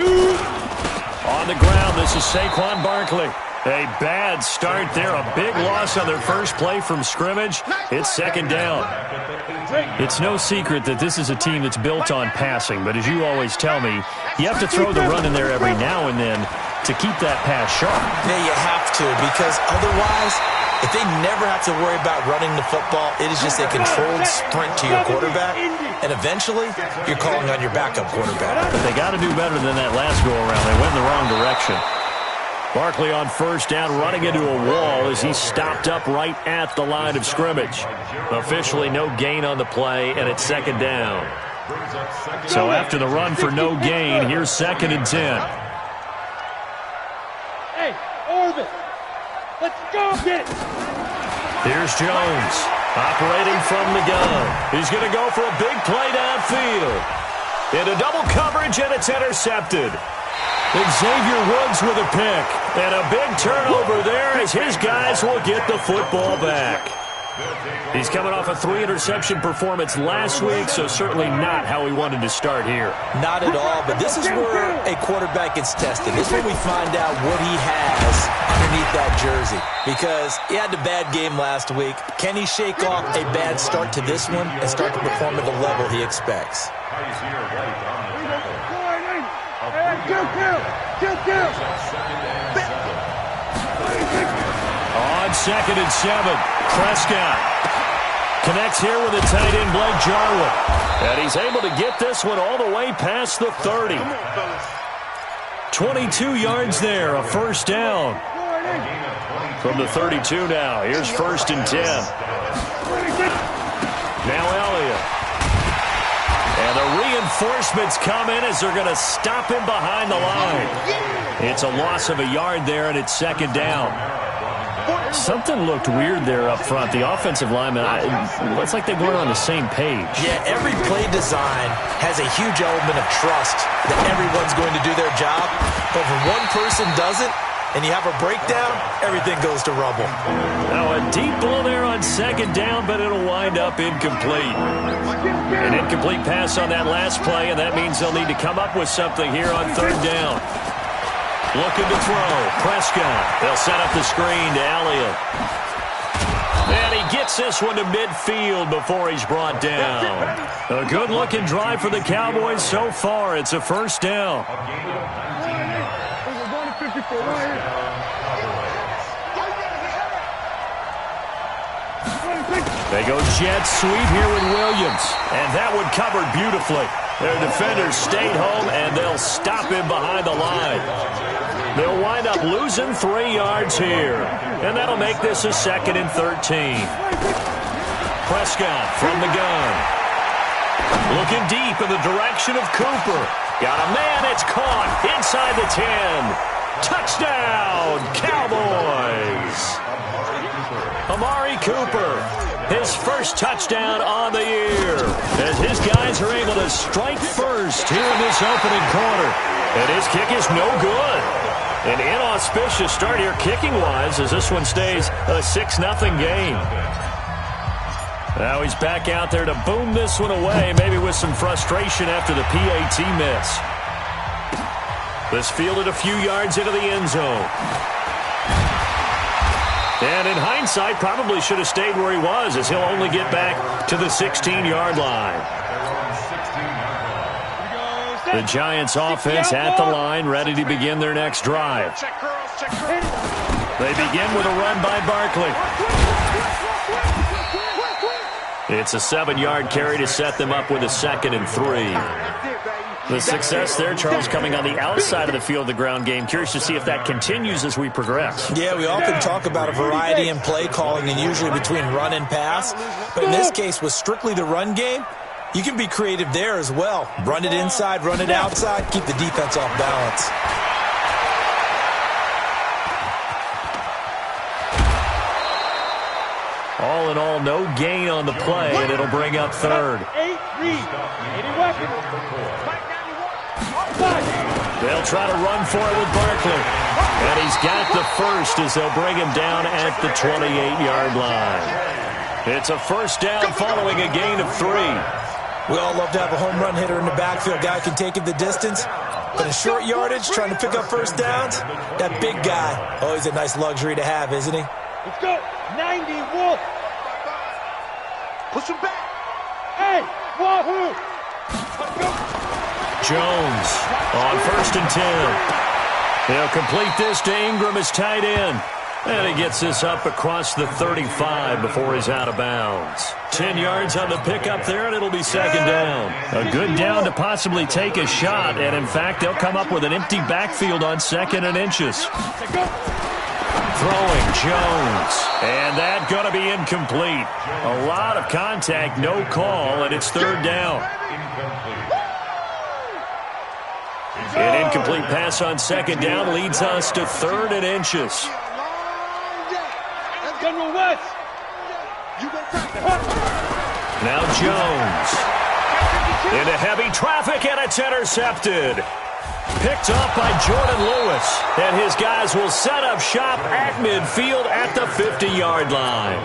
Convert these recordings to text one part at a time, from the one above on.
On the ground, this is Saquon Barkley. A bad start there, a big loss on their first play from scrimmage. It's second down. It's no secret that this is a team that's built on passing, but as you always tell me, you have to throw the run in there every now and then to keep that pass sharp. Yeah, you have to, because otherwise, if they never have to worry about running the football, it is just a controlled sprint to your quarterback, and eventually, you're calling on your backup quarterback. But they got to do better than that last go-around. They went in the wrong direction. Barkley on first down, running into a wall as he stopped up right at the line of scrimmage. Officially no gain on the play, and it's second down. So after the run for no gain, here's 2nd and 10. Hey, Orvis, let's go get it. Here's Jones, operating from the gun. He's going to go for a big play downfield. Into double coverage, and it's intercepted. Xavier Woods with a pick, and a big turnover there as his guys will get the football back. He's coming off a 3-interception performance last week, so certainly not how he wanted to start here. Not at all, but this is where a quarterback gets tested. This is where we find out what he has underneath that jersey, because he had a bad game last week. Can he shake off a bad start to this one and start to perform at the level he expects? On 2nd and 7, Prescott connects here with a tight end, Blake Jarwin. And he's able to get this one all the way past the 30. 22 yards there, a first down. From the 32 now, here's 1st and 10. Now Elliott. And the reinforcements come in as they're going to stop him behind the line. It's a loss of a yard there, and it's second down. Something looked weird there up front. The offensive lineman, it's like they weren't on the same page. Yeah, every play design has a huge element of trust that everyone's going to do their job. But when one person doesn't, and you have a breakdown, everything goes to rubble. Now a deep ball there on second down, but it'll wind up incomplete. An incomplete pass on that last play, and that means they'll need to come up with something here on third down. Looking to throw. Prescott. They'll set up the screen to Elliott. And he gets this one to midfield before he's brought down. A good-looking drive for the Cowboys so far. It's a first down. They go jet sweep here with Williams. And that one covered beautifully. Their defenders stayed home, and they'll stop him behind the line. They'll wind up losing 3 yards here. And that'll make this a 2nd and 13. Prescott from the gun. Looking deep in the direction of Cooper. Got a man, it's caught inside the 10. Touchdown, Cowboys! Amari Cooper, his first touchdown on the year, as his guys are able to strike first here in this opening quarter. And his kick is no good. An inauspicious start here kicking-wise as this one stays a 6-0 game. Now he's back out there to boom this one away, maybe with some frustration after the PAT miss. This fielded a few yards into the end zone. And in hindsight, probably should have stayed where he was, as he'll only get back to the 16-yard line. The Giants offense at the line, ready to begin their next drive. They begin with a run by Barkley. It's a 7-yard carry to set them up with a 2nd and 3. The success there, Charles, coming on the outside of the field, the ground game. Curious to see if that continues as we progress. Yeah, we often talk about a variety in play calling and usually between run and pass. But in this case, with strictly the run game, you can be creative there as well. Run it inside, run it outside, keep the defense off balance. All in all, no gain on the play, and it'll bring up third. They'll try to run for it with Barkley. And he's got the first as they'll bring him down at the 28-yard line. It's a first down following a gain of 3. We all love to have a home run hitter in the backfield. Guy can take it the distance. But in short yardage, trying to pick up first downs, that big guy, oh, he's a nice luxury to have, isn't he? Let's go. 90, Wolf. Push him back. Hey, Wahoo. Let's go. Jones on 1st and 10. He'll complete this to Ingram as tight end. And he gets this up across the 35 before he's out of bounds. 10 yards on the pickup there, and it'll be 2nd down. A good down to possibly take a shot, and in fact, they'll come up with an empty backfield on 2nd and inches. Throwing Jones, and that going to be incomplete. A lot of contact, no call, and it's 3rd down. An incomplete pass on 2nd down leads us to 3rd and inches. General West. Now Jones into heavy traffic, and it's intercepted. Picked off by Jordan Lewis, and his guys will set up shop at midfield at the 50-yard line.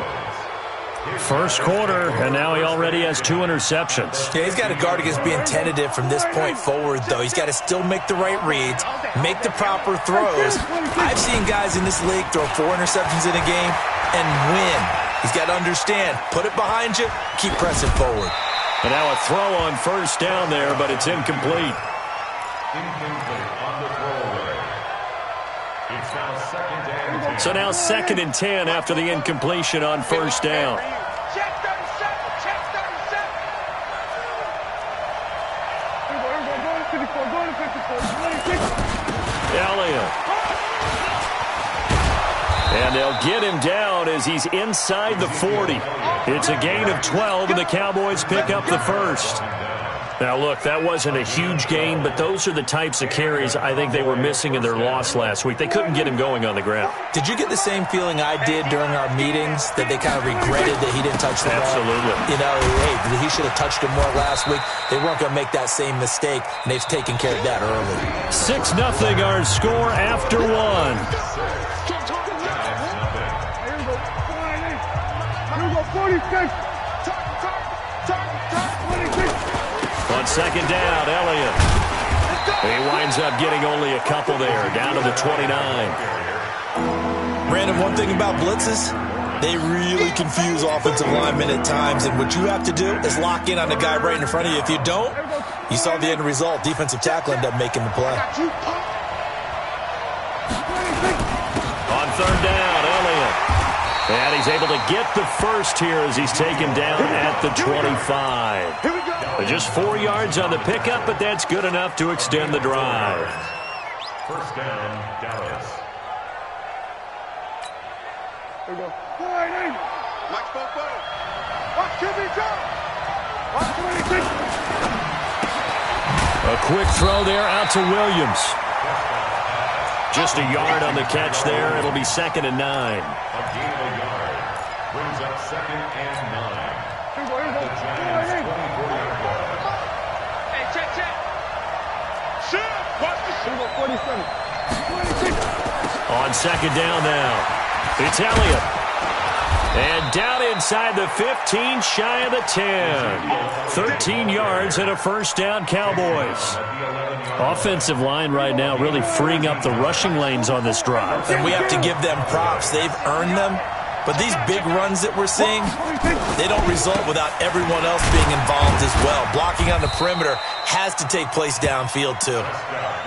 First quarter, and now he already has 2 interceptions. Yeah, he's got to guard against being tentative from this point forward, though. He's got to still make the right reads, make the proper throws. I've seen guys in this league throw 4 interceptions in a game and win. He's got to understand, put it behind you, keep pressing forward. And now a throw on 1st down there, but it's incomplete. So now 2nd and 10 after the incompletion on 1st down. Elliott. And they'll get him down as he's inside the 40. It's a gain of 12, and the Cowboys pick up the first. Now, look, that wasn't a huge gain, but those are the types of carries I think they were missing in their loss last week. They couldn't get him going on the ground. Did you get the same feeling I did during our meetings, that they kind of regretted that he didn't touch the ball? Absolutely. You know, hey, he should have touched it more last week. They weren't going to make that same mistake, and they've taken care of that early. 6-0 our score after 1. Here we go, 46. On 2nd down, Elliott. He winds up getting only a couple there, down to the 29. Brandon, one thing about blitzes, they really confuse offensive linemen at times, and what you have to do is lock in on the guy right in front of you. If you don't, you saw the end result. Defensive tackle ended up making the play. On 3rd down, Elliott. And he's able to get the first here as he's taken down at the 25. Just 4 yards on the pickup, but that's good enough to extend the drive. 1st down, Dallas. Here we go. Watch both ways. Watch QB drop. Watch 26. A quick throw there out to Williams. Just a yard on the catch there. It'll be 2nd and 9. A gain of a yard brings up 2nd and 9. Here we go. The Giants 24-yard line. Hey, check. Shoot. Watch the shoot. 47. 26. On 2nd down now. It's Elliott. And down inside the 15, shy of the 10. 13 yards and a 1st down, Cowboys. Offensive line right now really freeing up the rushing lanes on this drive. And we have to give them props. They've earned them. But these big runs that we're seeing, they don't result without everyone else being involved as well. Blocking on the perimeter has to take place downfield, too.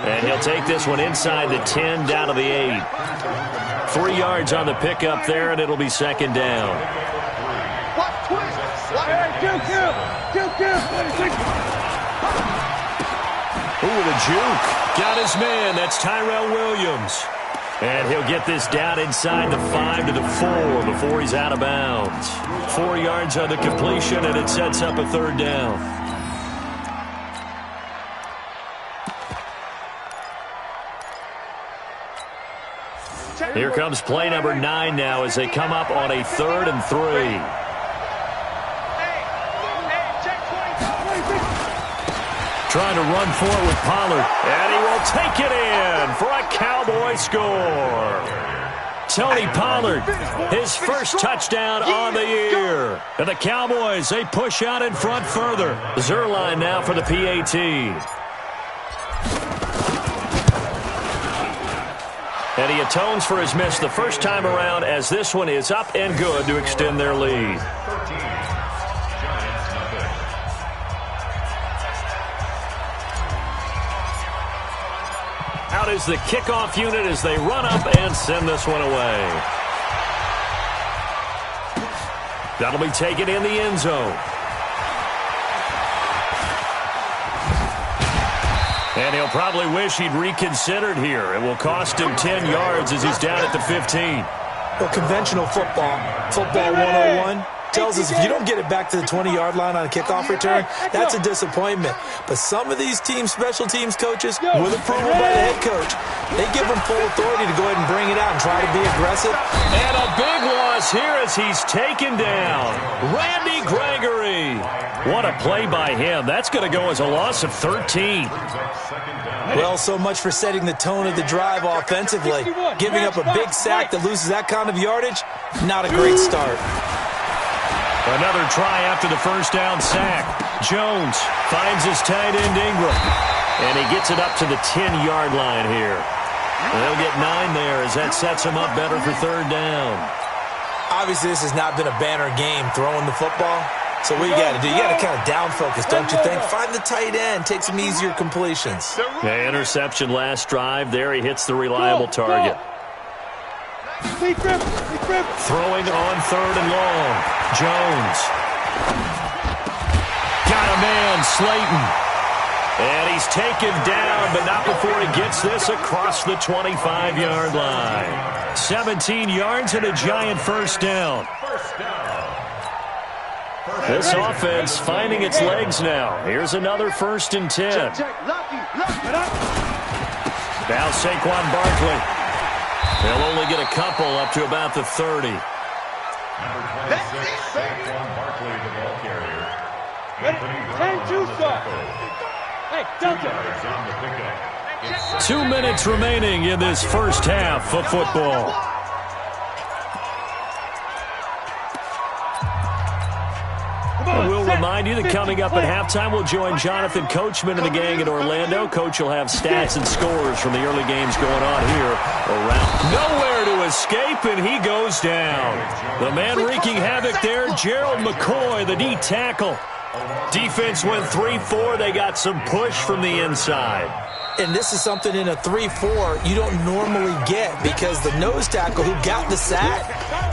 And he'll take this one inside the 10, down to the 8. 3 yards on the pickup there, and it'll be 2nd down. Ooh, with a juke. Got his man. That's Tyrell Williams. And he'll get this down inside the 5 to the 4 before he's out of bounds. 4 yards on the completion, and it sets up a 3rd down. Here comes play number 9 now as they come up on a 3rd and 3. Trying to run for it with Pollard. And he will take it in for a Cowboy score. Tony Pollard, his first touchdown on the year. And the Cowboys, they push out in front further. Zerline now for the PAT. And he atones for his miss the first time around as this one is up and good to extend their lead. Out is the kickoff unit as they run up and send this one away. That'll be taken in the end zone. And he'll probably wish he'd reconsidered here. It will cost him 10 yards as he's down at the 15. Well, conventional football 101, tells us if you don't get it back to the 20-yard line on a kickoff return, that's a disappointment. But some of these special teams coaches, with approval by the head coach, they give them full authority to go ahead and bring it out and try to be aggressive. And a big loss here as he's taken down. Randy Gregory. What a play by him. That's going to go as a loss of 13. Well, so much for setting the tone of the drive offensively. Giving up a big sack that loses that kind of yardage, not a great start. Another try after the first down sack. Jones finds his tight end Ingram. And he gets it up to the 10-yard line here. They'll get 9 there as that sets him up better for third down. Obviously, this has not been a banner game throwing the football. So what you got to do, you got to kind of down focus, don't you think? Find the tight end, take some easier completions. The interception last drive. There he hits the reliable target. Throwing on third and long. Jones. Got a man, Slayton. And he's taken down, but not before he gets this across the 25-yard line. 17 yards and a giant first down. This offense finding its legs now. Here's another 1st and 10. Now Saquon Barkley. They'll only get a couple up to about the 30. Number 26, Saquon Barkley, the ball carrier. Hey, Delta. 2 minutes remaining in this first half of football. We'll remind you that coming up at halftime, we'll join Jonathan Coachman and the gang in Orlando. Coach will have stats and scores from the early games going on here around. Nowhere to escape, and he goes down. The man wreaking havoc there, Gerald McCoy, the D tackle. Defense went 3-4. They got some push from the inside. And this is something in a 3-4 you don't normally get because the nose tackle who got the sack,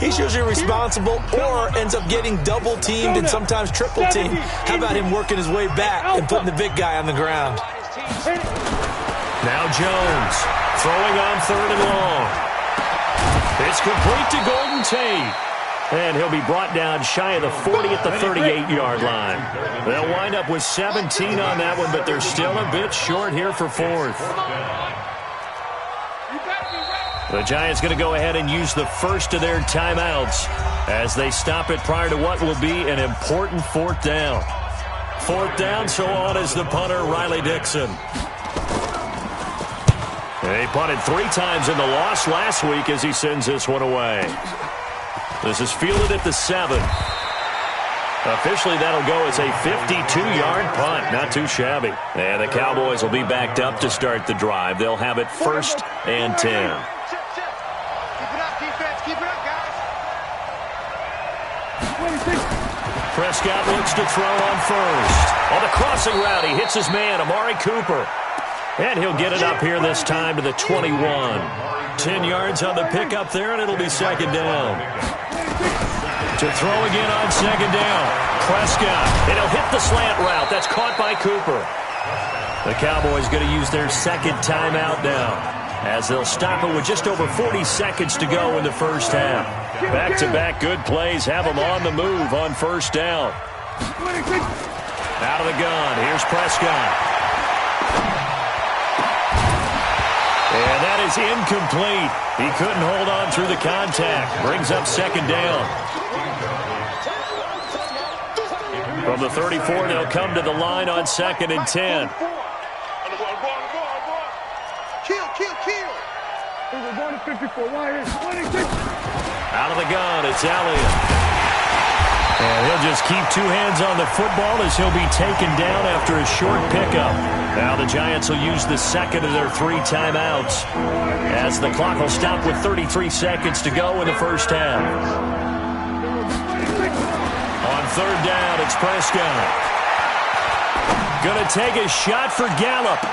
he's usually responsible or ends up getting double-teamed and sometimes triple-teamed. How about him working his way back and putting the big guy on the ground? Now Jones throwing on third and long. It's complete to Golden Tate. And he'll be brought down shy of the 40 at the 38-yard line. They'll wind up with 17 on that one, but they're still a bit short here for 4th. The Giants going to go ahead and use the first of their timeouts as they stop it prior to what will be an important 4th down. 4th down, so on is the punter, Riley Dixon. They punted 3 times in the loss last week as he sends this one away. This is fielded at the 7. Officially, that'll go as a 52-yard punt. Not too shabby. And the Cowboys will be backed up to start the drive. They'll have it 1st and 10. Keep it up, defense. Keep it up, guys. Prescott looks to throw on first. On the crossing route, he hits his man, Amari Cooper. And he'll get it up here this time to the 21. 10 yards on the pickup there, and it'll be 2nd down. To throw again on 2nd down. Prescott, and he'll hit the slant route. That's caught by Cooper. The Cowboys going to use their 2nd timeout now as they'll stop it with just over 40 seconds to go in the first half. Back-to-back good plays have them on the move on 1st down. Out of the gun, here's Prescott. And that is incomplete. He couldn't hold on through the contact. Brings up 2nd down. From the 34, they'll come to the line on 2nd and 10. We're going to 54. Out of the gun, it's Elliott. And he'll just keep two hands on the football as he'll be taken down after a short pickup. Now the Giants will use the second of their 3 timeouts as the clock will stop with 33 seconds to go in the first half. On third down, it's Prescott. Going to take a shot for Gallup.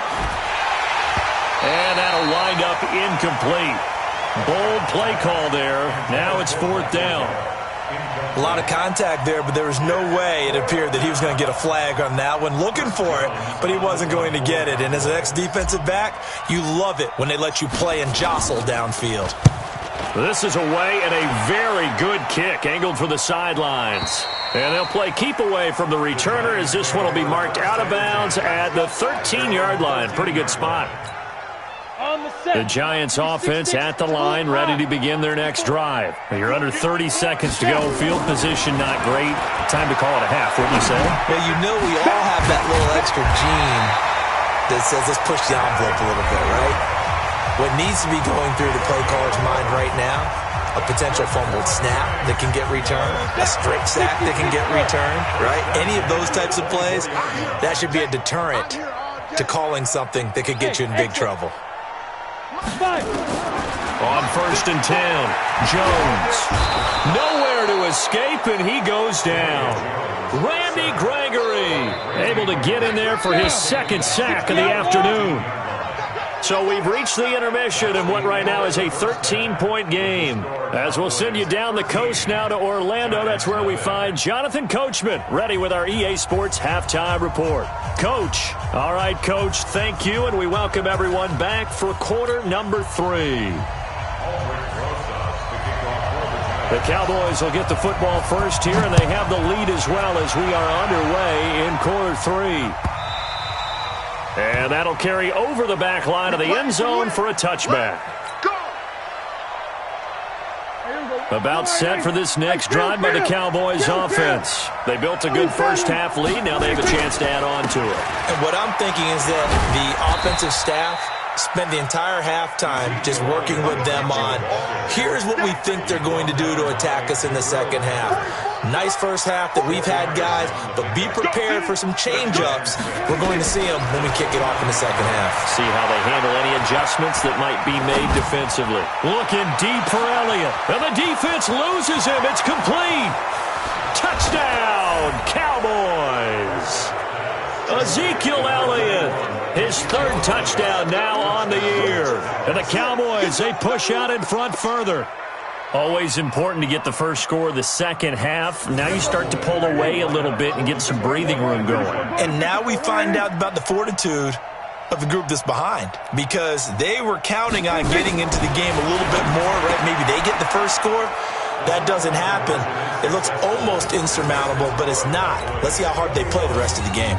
And that'll wind up incomplete. Bold play call there. Now it's fourth down. A lot of contact there, but there was no way it appeared that he was going to get a flag on that one. Looking for it, but he wasn't going to get it. And as an ex-defensive back, you love it when they let you play and jostle downfield. This is away and a very good kick angled for the sidelines. And they'll play keep away from the returner as this one will be marked out of bounds at the 13-yard line. Pretty good spot. The Giants offense at the line, ready to begin their next drive. You're under 30 seconds to go. Field position not great. Time to call it a half, wouldn't you say? Well, you know we all have that little extra gene that says let's push the envelope a little bit, right? What needs to be going through the play caller's mind right now, a potential fumbled snap that can get returned, a straight sack that can get returned, right? Any of those types of plays, that should be a deterrent to calling something that could get you in big trouble. On first and 10, Jones. Nowhere to escape, and he goes down. Randy Gregory able to get in there for his second sack of the afternoon. So we've reached the intermission in what right now is a 13-point game. As we'll send you down the coast now to Orlando, that's where we find Jonathan Coachman, ready with our EA Sports Halftime Report. Coach. All right, Coach, thank you, and we welcome everyone back for quarter number 3. The Cowboys will get the football first here, and they have the lead as well as we are underway in quarter 3. And that'll carry over the back line of the end zone for a touchback. About set for this next drive by the Cowboys offense. They built a good first half lead. Now they have a chance to add on to it. And what I'm thinking is that the offensive staff spent the entire halftime just working with them on, here's what we think they're going to do to attack us in the second half. Nice first half that we've had, guys, but be prepared for some change-ups. We're going to see them when we kick it off in the second half. See how they handle any adjustments that might be made defensively. Looking deep for Elliott. And the defense loses him. It's complete. Touchdown, Cowboys. Ezekiel Elliott, his third touchdown now on the year. And the Cowboys, they push out in front further. Always important to get the first score of the second half. Now you start to pull away a little bit and get some breathing room going. And now we find out about the fortitude of the group that's behind, because they were counting on getting into the game a little bit more, right? Maybe they get the first score. That doesn't happen. It looks almost insurmountable, but it's not. Let's see how hard they play the rest of the game.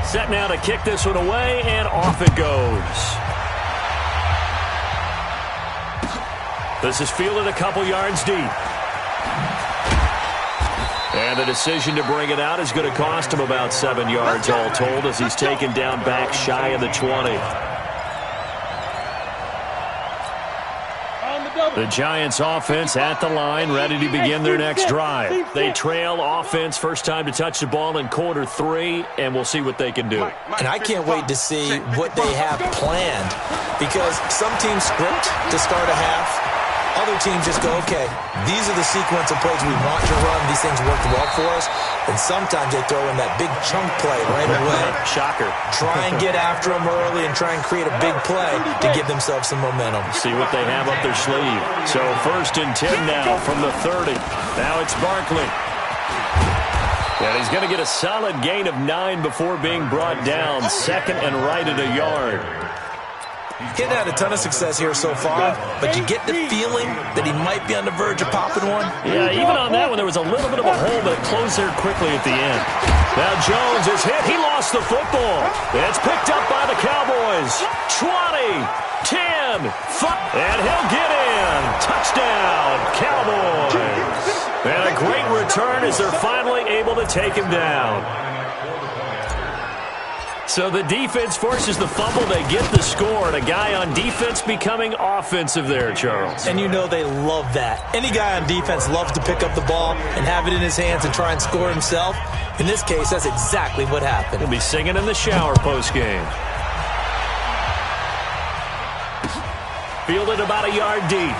Set now to kick this one away, and off it goes. This is fielded a couple yards deep. And the decision to bring it out is going to cost him about 7 yards all told as he's taken down back shy of the 20. The Giants offense at the line, ready to begin their next drive. They trail offense first time to touch the ball in quarter 3, and we'll see what they can do. And I can't wait to see what they have planned, because some teams script to start a half. Other teams just go, okay, these are the sequence of plays we want to run. These things work well for us. And sometimes they throw in that big chunk play right away. Shocker. Try and get after them early and try and create a big play to give themselves some momentum. See what they have up their sleeve. So first and 10 now from the 30. Now it's Barkley. And he's going to get a solid gain of 9 before being brought down. Second and right at a yard. He's had a ton of success here so far, but you get the feeling that he might be on the verge of popping one. Yeah, even on that one, there was a little bit of a hole, but it closed there quickly at the end. Now Jones is hit. He lost the football. It's picked up by the Cowboys. 20, 10, 5, and he'll get in. Touchdown, Cowboys. And a great return as they're finally able to take him down. So the defense forces the fumble. They get the score, and a guy on defense becoming offensive there, Charles. And you know they love that. Any guy on defense loves to pick up the ball and have it in his hands and try and score himself. In this case, that's exactly what happened. He'll be singing in the shower postgame. Fielded about a yard deep.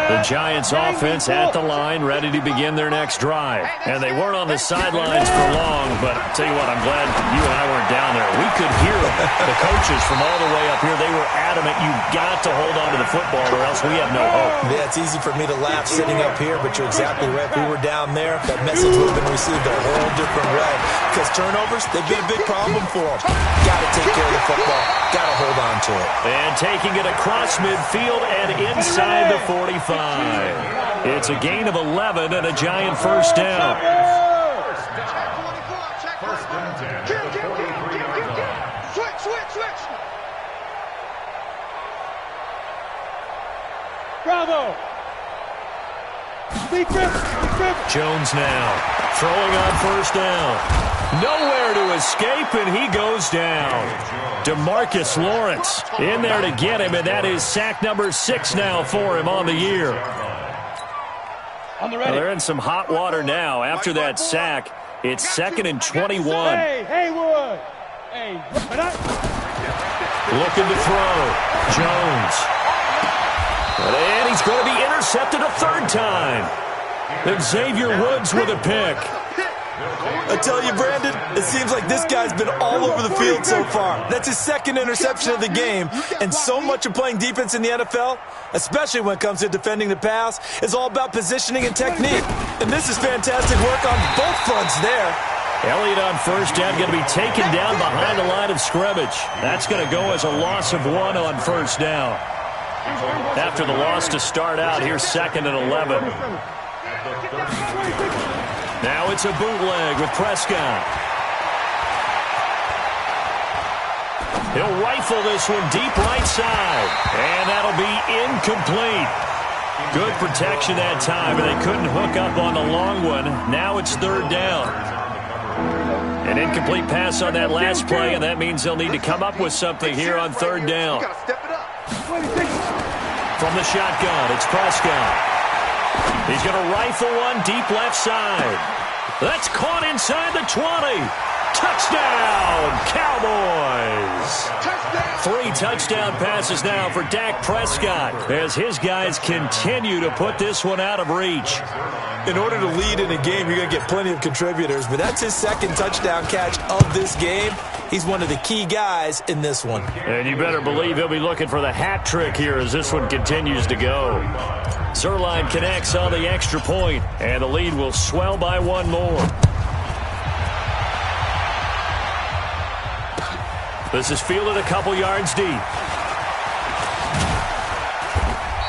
The Giants offense at the line, ready to begin their next drive. And they weren't on the sidelines for long, but I'll tell you what, I'm glad you and I weren't down there. We could hear them. The coaches from all the way up here, they were adamant, you've got to hold on to the football or else we have no hope. Yeah, it's easy for me to laugh sitting up here, but you're exactly right. If we were down there, that message would have been received a whole different way. Because turnovers, they've been a big problem for them. Got to take care of the football. Got to hold on to it. And taking it across midfield and inside the 45. It's a gain of 11 and a Giant first down. First and 10 at the 43-yard line. Switch. Bravo. Jones now throwing on first down. Nowhere to escape, and he goes down. DeMarcus Lawrence in there to get him, and that is sack number 6 now for him on the year. Well, they're in some hot water now. After that sack, it's 2nd and 21. Hey, Haywood. Hey, looking to throw. Jones. And he's going to be intercepted a third time. Xavier Woods with a pick. I tell you, Brandon, it seems like this guy's been all over the field so far. That's his 2nd interception of the game. And so much of playing defense in the NFL, especially when it comes to defending the pass, is all about positioning and technique. And this is fantastic work on both fronts there. Elliott on first down, going to be taken down behind the line of scrimmage. That's going to go as a loss of 1 on first down. After the loss to start out, here's 2nd and 11. Now it's a bootleg with Prescott. He'll rifle this one deep right side. And that'll be incomplete. Good protection that time, and they couldn't hook up on the long one. Now it's 3rd down. An incomplete pass on that last play, and that means they'll need to come up with something here on 3rd down. From the shotgun, it's Prescott. He's going to rifle one deep left side. That's caught inside the 20. Touchdown, Cowboys. 3 touchdown passes now for Dak Prescott as his guys continue to put this one out of reach. In order to lead in a game, you're going to get plenty of contributors, but that's his 2nd touchdown catch of this game. He's one of the key guys in this one. And you better believe he'll be looking for the hat trick here as this one continues to go. Zerline connects on the extra point, and the lead will swell by 1 more. This is fielded a couple yards deep.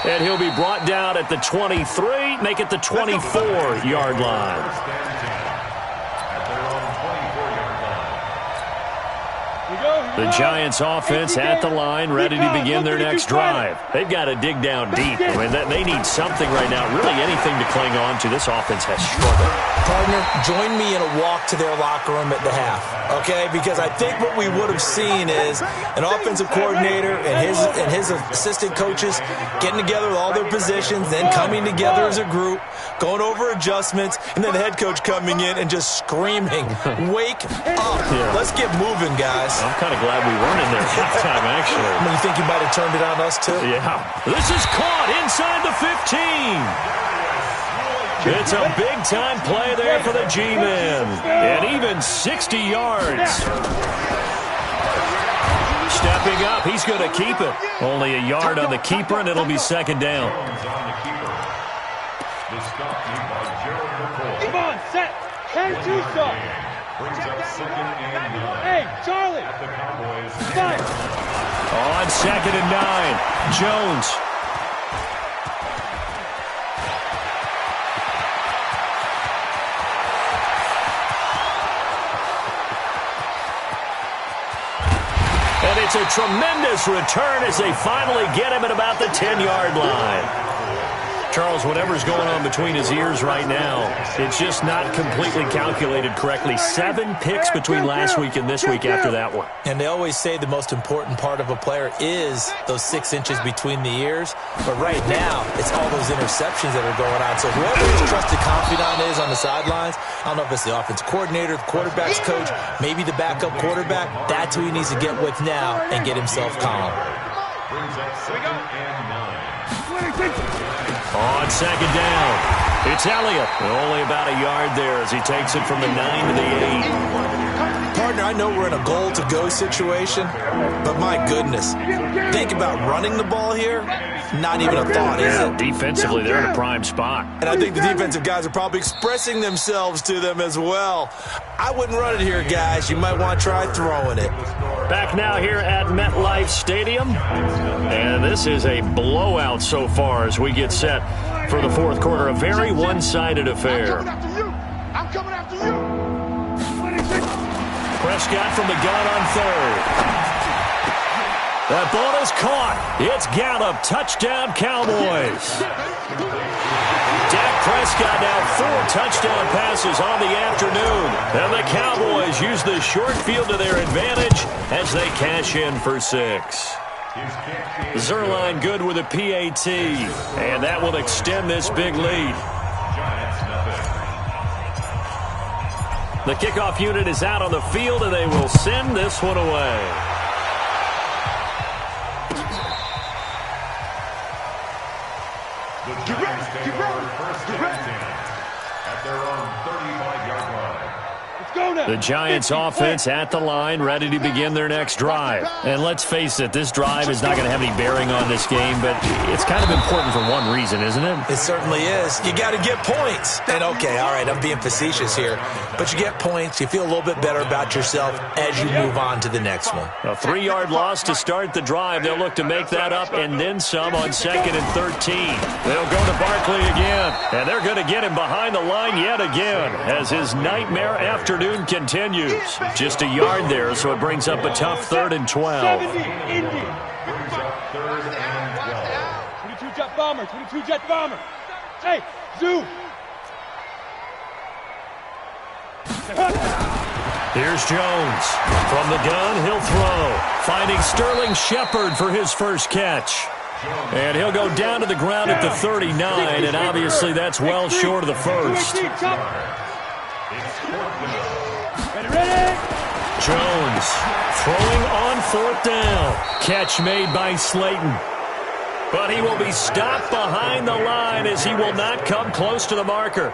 And he'll be brought down at the 23, make it the 24-yard line. The Giants offense at the line, ready to begin their next drive. They've got to dig down deep. I mean, they need something right now, really anything to cling on to. This offense has struggled. Partner, join me in a walk to their locker room at the half, okay? Because I think what we would have seen is an offensive coordinator and his assistant coaches getting together with all their positions, then coming together as a group, going over adjustments, and then the head coach coming in and just screaming, wake up. Yeah. Let's get moving, guys. I'm kind of glad we weren't in there at halftime, actually. I mean, you think you might have turned it on us, too? Yeah. This is caught inside the 15. It's a big-time play there for the G-Men. And even 60 yards. Stepping up, he's going to keep it. Only a yard on the keeper, and it'll be 2nd down. Come on, set. Can't do so. Hey, Charlie. On 2nd and 9, Jones. And it's a tremendous return as they finally get him at about the 10-yard line. Charles, whatever's going on between his ears right now, it's just not completely calculated correctly. 7 picks between last week and this week after that one. And they always say the most important part of a player is those 6 inches between the ears. But right now, it's all those interceptions that are going on. So whoever his trusted confidant is on the sidelines, I don't know if it's the offense coordinator, the quarterback's coach, maybe the backup quarterback, that's who he needs to get with now and get himself calm. Brings up 2nd and 9. On 2nd down, it's Elliott. Only about a yard there as he takes it from the 9 to the 8. Partner, I know we're in a goal-to-go situation, but my goodness, think about running the ball here. Not even a thought, is it? Defensively, they're in a prime spot. And I think the defensive guys are probably expressing themselves to them as well. I wouldn't run it here, guys. You might want to try throwing it. Back now here at MetLife Stadium. And this is a blowout so far as we get set for the fourth quarter. A very one-sided affair. I'm coming after you. Prescott from the gun on 3rd. That ball is caught. It's Gallup. Touchdown, Cowboys. Dak Prescott now 4 touchdown passes on the afternoon. And the Cowboys use the short field to their advantage as they cash in for 6. Zerline good with a PAT. And that will extend this big lead. The kickoff unit is out on the field, and they will send this one away. The Giants take over first and 10 at their own 35-yard line. The Giants offense at the line, ready to begin their next drive. And let's face it, this drive is not going to have any bearing on this game, but it's kind of important for one reason, isn't it? It certainly is. You got to get points. And okay, all right, I'm being facetious here, but you get points, you feel a little bit better about yourself as you move on to the next one. A 3-yard loss to start the drive. They'll look to make that up and then some on 2nd and 13. They'll go to Barkley again, and they're going to get him behind the line yet again as his nightmare afternoon continues. Just a yard there, so it brings up a tough 3rd and 12. Brings up 3rd and 12. 22 jet bomber, 22 jet bomber. Hey, Zoo. Here's Jones. From the gun, he'll throw. Finding Sterling Shepard for his first catch. And he'll go down to the ground at the 39, and obviously that's well short of the first. Jones throwing on 4th down. Catch made by Slayton. But he will be stopped behind the line as he will not come close to the marker.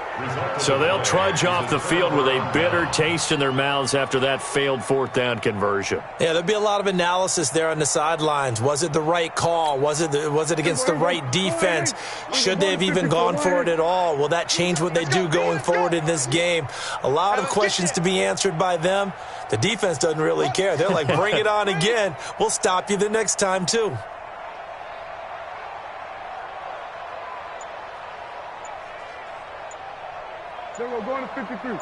So they'll trudge off the field with a bitter taste in their mouths after that failed 4th down conversion. Yeah, there'll be a lot of analysis there on the sidelines. Was it the right call? Was it against the right defense? Should they have even gone for it at all? Will that change what they do going forward in this game? A lot of questions to be answered by them. The defense doesn't really care. They're like, bring it on again. We'll stop you the next time, too. We're going to 53.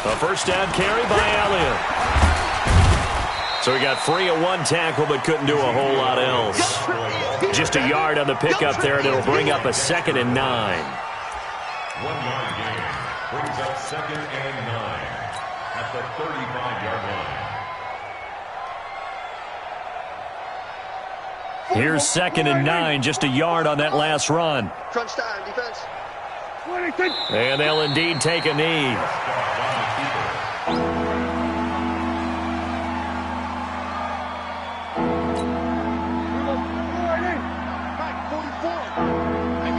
A first down carry by Elliott. So he got free of one tackle but couldn't do a whole lot else. Just a yard on the pickup there, and it'll bring up a 2nd and 9. 1-yard gain brings up 2nd and 9 at the 35-yard line. Here's 2nd and 9, just a yard on that last run. Crunch time, defense. And they'll indeed take a knee.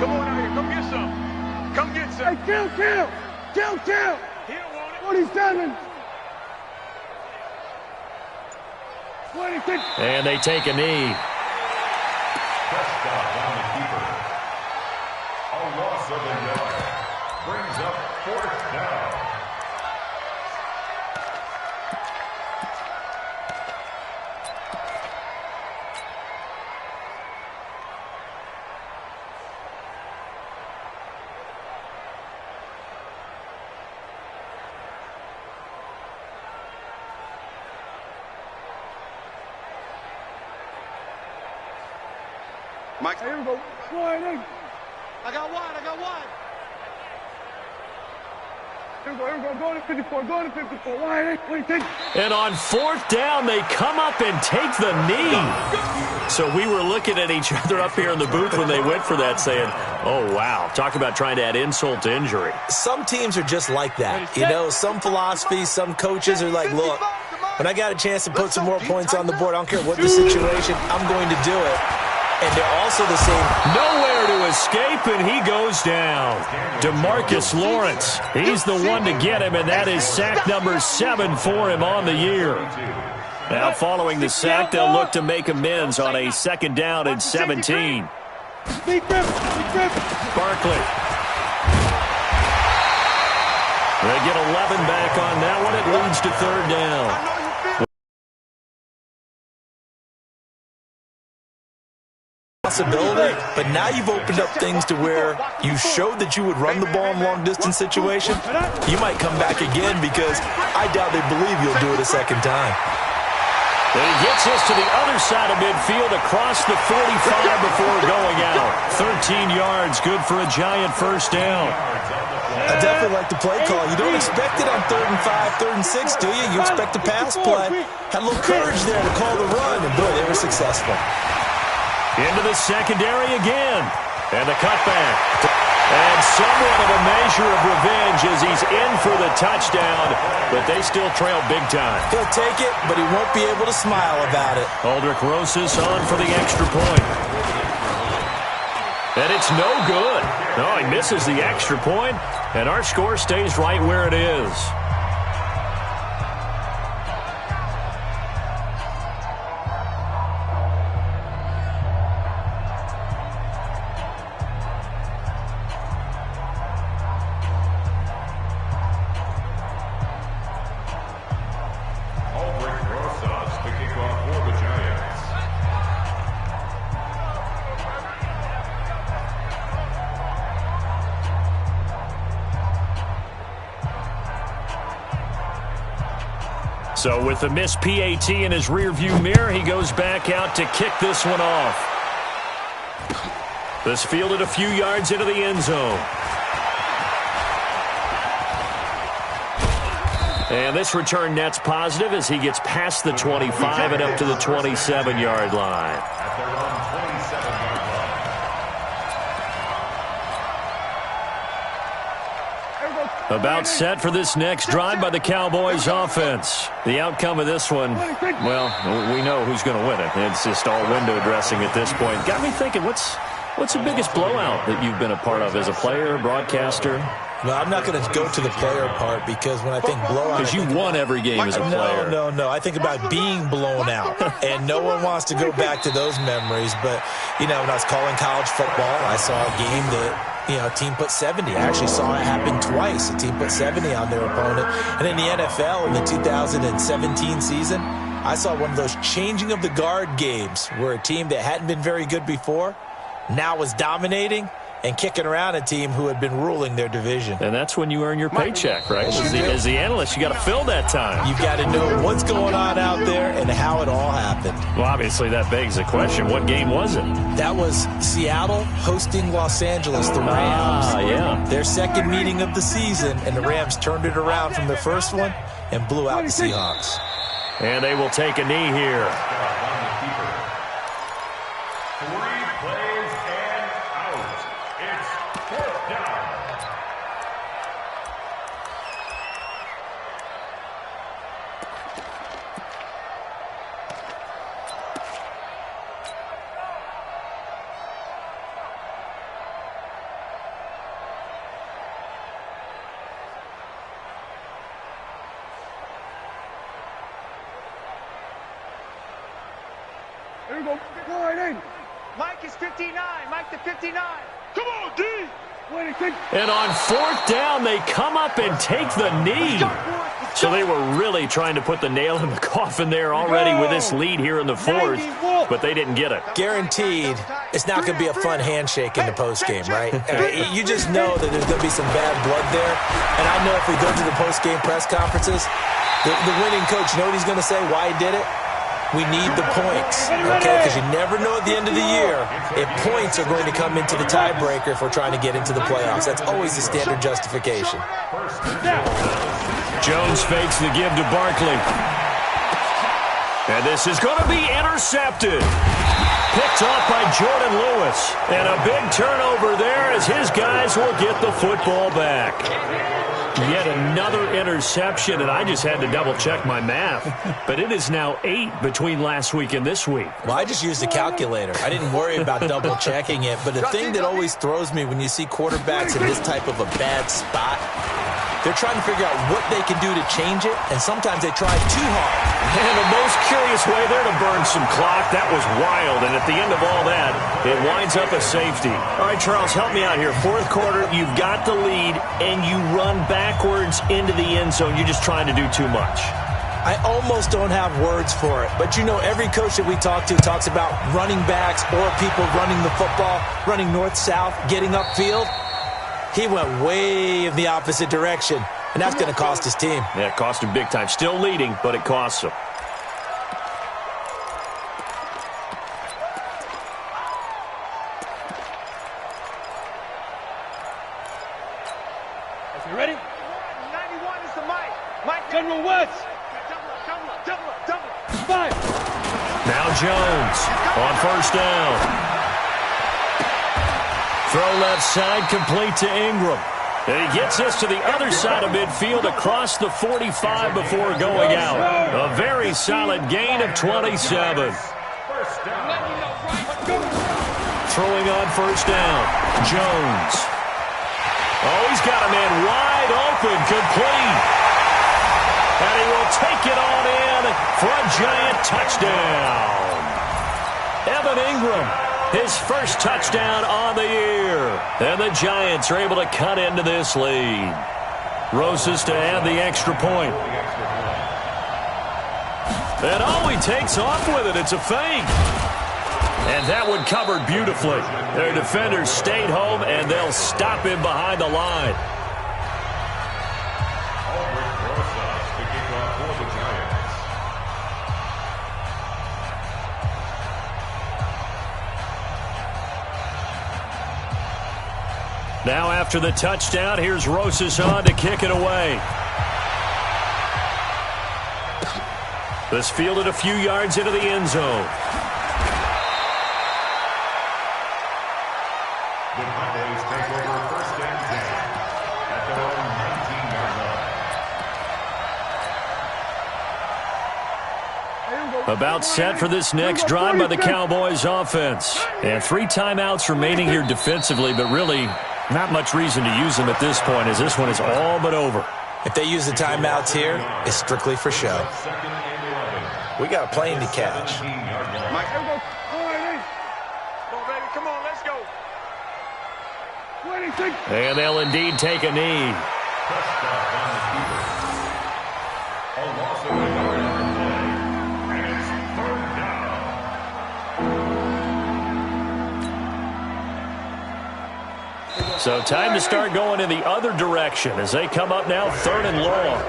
Come on out here, come get some. Come get some. Hey, kill. 47. 26. And they take a knee. Prescott on the keeper. A loss of a yard. Brings up 4th down. Mike. Here we go. I got one. Here we go. Go to 54. And on fourth down, they come up and take the knee. So we were looking at each other up here in the booth when they went for that, saying, oh, wow. Talk about trying to add insult to injury. Some teams are just like that. You know, some philosophies, some coaches are like, look, when I got a chance to put some more points on the board, I don't care what the situation, I'm going to do it. And they're also the same. Nowhere to escape, and he goes down. DeMarcus Lawrence, he's the one to get him, and that is sack number 7 for him on the year. Now, following the sack, they'll look to make amends on a 2nd down and 17. Barkley. They get 11 back on that one. It leads to 3rd down. Possibility, but now you've opened up things to where you showed that you would run the ball in long-distance situation. You might come back again because I doubt they believe you'll do it a 2nd time. And he gets us to the other side of midfield across the 45 before going out. 13 yards, good for a giant 1st down. I definitely like the play call. You don't expect it on 3rd and 5, 3rd and 6, do you? You expect a pass play. Had a little courage there to call the run, and boy, they were successful. Into the secondary again. And the cutback. And somewhat of a measure of revenge as he's in for the touchdown. But they still trail big time. He'll take it, but he won't be able to smile about it. Aldrich Rosas on for the extra point. And it's no good. No, he misses the extra point, and our score stays right where it is. So with the missed PAT in his rearview mirror, he goes back out to kick this one off. This fielded a few yards into the end zone. And this return net's positive as he gets past the 25 and up to the 27-yard line. At their own 27-yard line. About set for this next drive by the Cowboys offense. The outcome of this one, well, we know who's going to win it. It's just all window dressing at this point. Got me thinking, what's the biggest blowout that you've been a part of as a player, broadcaster? Well, I'm not going to go to the player part because when I think blowout... Because you won every game as a player. No. I think about being blown out. And no one wants to go back to those memories. But, you know, when I was calling college football, I saw a game that... You know, a team put 70. I actually saw it happen twice. A team put 70 on their opponent. And in the NFL, in the 2017 season, I saw one of those changing of the guard games where a team that hadn't been very good before now was dominating and kicking around a team who had been ruling their division. And that's when you earn your paycheck, right? As the analyst, you got to fill that time. You've got to know what's going on out there and how it all happened. Well, obviously, that begs the question, what game was it? That was Seattle hosting Los Angeles, the Rams. Yeah. Their second meeting of the season, and the Rams turned it around from their first one and blew out the Seahawks. And they will take a knee here. 3 plays and out. It's 4th down. Here we go. Mike is 59. Mike to 59. Come on, D. And on 4th down, they come up and take the knee. So they were really trying to put the nail in the coffin there already with this lead here in the 4th, but they didn't get it. Guaranteed, it's not going to be a fun handshake in the postgame, right? You just know that there's going to be some bad blood there. And I know if we go to the postgame press conferences, the winning coach, you know what he's going to say, why he did it? We need the points, okay? Because you never know at the end of the year if points are going to come into the tiebreaker if we're trying to get into the playoffs. That's always the standard justification. Jones fakes the give to Barkley. And this is going to be intercepted. Picked off by Jordan Lewis. And a big turnover there as his guys will get the football back. Yet another interception, and I just had to double-check my math. But it is now 8 between last week and this week. Well, I just used a calculator. I didn't worry about double-checking it. But the thing that always throws me when you see quarterbacks in this type of a bad spot, they're trying to figure out what they can do to change it, and sometimes they try too hard. And the most curious way there to burn some clock. That was wild, and at the end of all that, it winds up a safety. All right, Charles, help me out here. Fourth quarter, you've got the lead, and you run backwards into the end zone. You're just trying to do too much. I almost don't have words for it, but you know every coach that we talk to talks about running backs or people running the football, running north-south, getting upfield. He went way in the opposite direction, and that's going to cost his team. Yeah, it cost him big time. Still leading, but it costs him. You ready? 91 is the mic. Mike General West. Double up. 5. Now Jones on first down. Throw left side, complete to Ingram. And he gets us to the other side of midfield across the 45 before going out. A very solid gain of 27. Throwing on first down. Jones. Oh, he's got a man wide open, complete. And he will take it on in for a giant touchdown. Evan Ingram, his first touchdown on the year. And the Giants are able to cut into this lead. Rosas to add the extra point. And oh, he takes off with it. It's a fake. And that one covered beautifully. Their defenders stayed home, and they'll stop him behind the line. Now after the touchdown, here's Rosas on to kick it away. This fielded a few yards into the end zone. The Cowboys take over first and 10 at their own 19-yard line. About set for this next drive by the Cowboys offense. And 3 timeouts remaining here defensively, but really not much reason to use them at this point, as this one is all but over. If they use the timeouts here, it's strictly for show. We got a plane to catch. Mike, here we go. All right, come on, baby. Come on, let's go. 26. And they'll indeed take a knee. A loss of a yard on the play. And it's third down. So time to start going in the other direction as they come up now 3rd and long.